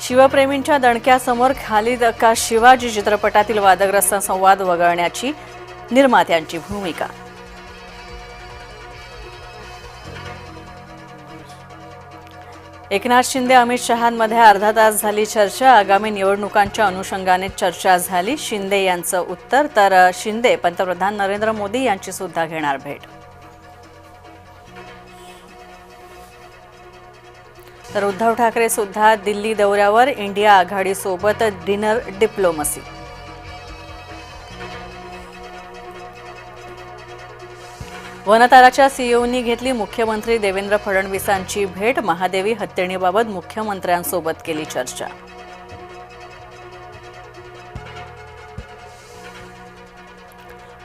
शिवप्रेमींच्या दणक्यासमोर खालीद का शिवाजी चित्रपटातील वादग्रस्त संवाद वगळण्याची निर्मात्यांची भूमिका। एकनाथ शिंदे अमित शहांमध्ये अर्धा तास झाली चर्चा। आगामी निवडणुकांच्या अनुषंगाने चर्चा झाली। शिंदे यांचं उत्तर, तर शिंदे पंतप्रधान नरेंद्र मोदी यांची सुद्धा घेणार भेट। तर उद्धव ठाकरे सुद्धा दिल्ली दौऱ्यावर, इंडिया आघाडीसोबत डिनर डिप्लोमसी। वनताराच्या सीईओंनी घेतली मुख्यमंत्री देवेंद्र फडणवीसांची भेट। महादेवी हत्येबाबत मुख्यमंत्र्यांसोबत केली चर्चा।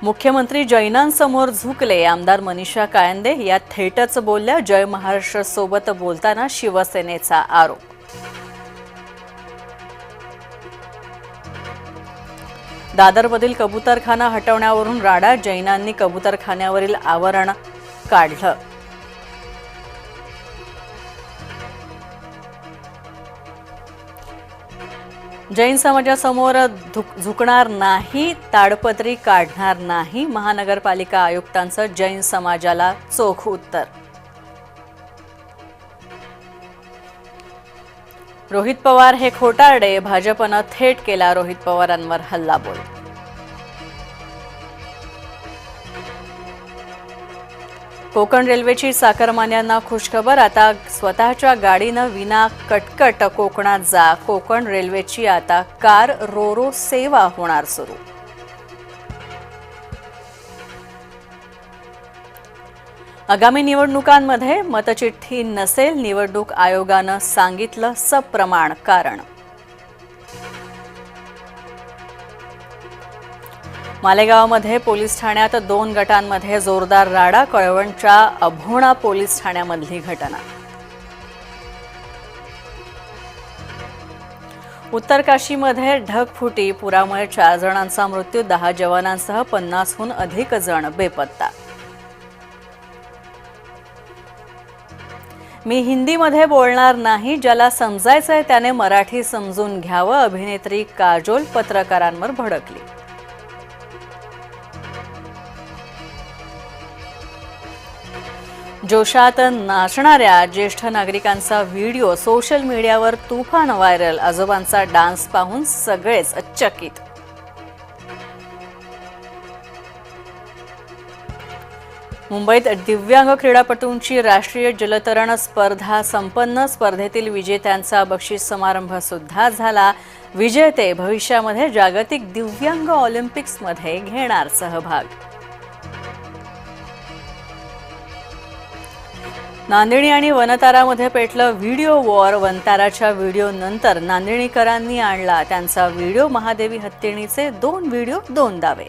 मुख्यमंत्री जैनांसमोर झुकले। आमदार मनीषा कायंदे या थेटच बोलल्या। जय महाराष्ट्र सोबत बोलताना शिवसेनेचा आरोप। दादरमधील कबूतरखाना हटवण्यावरून राडा। जैनांनी कबूतरखान्यावरील आवरण काढलं। जैन समाजासमोर झुकणार नाही, ताडपत्री काढणार नाही। महानगरपालिका आयुक्तांचं जैन समाजाला चोख उत्तर। रोहित पवार हे खोटारडे। भाजपनं थेट केला रोहित पवारांवर हल्लाबोल। कोकण रेल्वेची चाकरमान्यांना खुशखबर। आता स्वतःच्या गाडीनं विना कटकट कोकणात जा। कोकण रेल्वेची आता कार रोरो सेवा होणार सुरू। आगामी निवडणुकांमध्ये मतचिठ्ठी नसेल, निवडणूक आयोगानं सांगितलं सप्रमाण कारण। मालेगावमध्ये पोलीस ठाण्यात 2 गटांमध्ये जोरदार राडा। कळवणच्या अभोणा पोलीस ठाण्यामधली घटना। उत्तर काशीमध्ये ढगफुटी, पुरामुळे 4 जणांचा मृत्यू, 10 जवानांसह 50हून अधिक जण बेपत्ता। मी हिंदीमध्ये बोलणार नाही, ज्याला समजायचंय त्याने मराठी समजून घ्यावं। अभिनेत्री काजोल पत्रकारांवर भडकली। जोशात नाचणाऱ्या ज्येष्ठ नागरिकांचा व्हिडिओ सोशल मीडियावर तुफान व्हायरल। आजोबांचा डान्स पाहून सगळेच चकित। मुंबईत दिव्यांग क्रीडापटूंची राष्ट्रीय जलतरण स्पर्धा संपन्न। स्पर्धेतील विजेत्यांचा बक्षीस समारंभ सुद्धा झाला। विजेते भविष्यामध्ये जागतिक दिव्यांग ऑलिम्पिक्समध्ये घेणार सहभाग। नांदिणी आणि वनतारामध्ये पेटलं व्हिडिओ वॉर। वनताराच्या व्हिडिओनंतर नांदिणीकरांनी आणला त्यांचा व्हिडिओ। महादेवी हत्तीणीचे 2 व्हिडिओ 2 दावे।